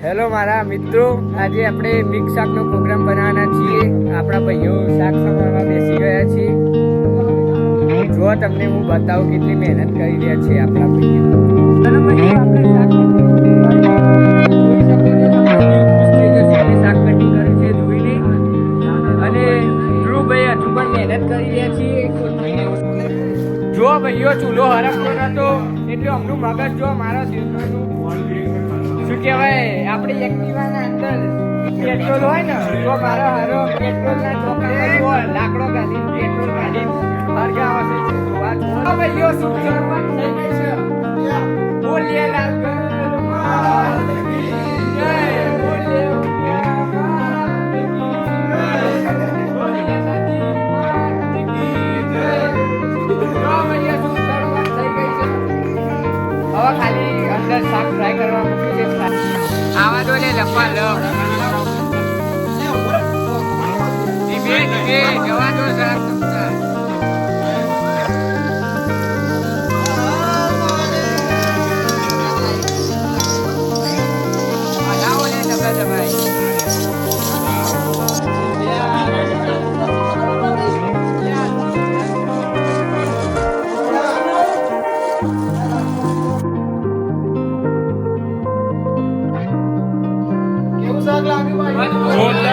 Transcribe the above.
Hello મારા મિત્રો, આજે આપણે મિક્સ શાકનો પ્રોગ્રામ બનાવવાના છીએ. આપણા ભાઈઓ શાક સમારવા બેસી ગયા છે. જો તમને હું બતાવું કેટલી મહેનત કરી રહ્યા છે આપણા ભાઈઓ. શાક કટિંગ કરે છે ધોઈને, અને ધ્રુવ ભાઈ હજુ પણ મહેનત કરી રહ્યા છીએ. જો ભાઈઓ ચૂલો હરકતો નતો એટલે અમનું મગજ જો મારા દિલનું શું કહેવાય, આપણી એક્ટિવાના અંદર પેટ્રોલ હોય ને તો મારો હારો પેટ્રોલના ચોકડામાં જો લાકડો ગાલી પેટ્રોલ ગાલી હરગાવે છે. ભાઈઓ શું શરૂઆત થઈ ગઈ છે. બોલીએ લાલ ખાલી અંદર શાક ફ્રાય કરવા મૂકી છે. આવા દો ને લપા લપ ધીમે ધીમે જવા દો શાક. બનાવો ને દબાઈ દબાઈ. જોરદાર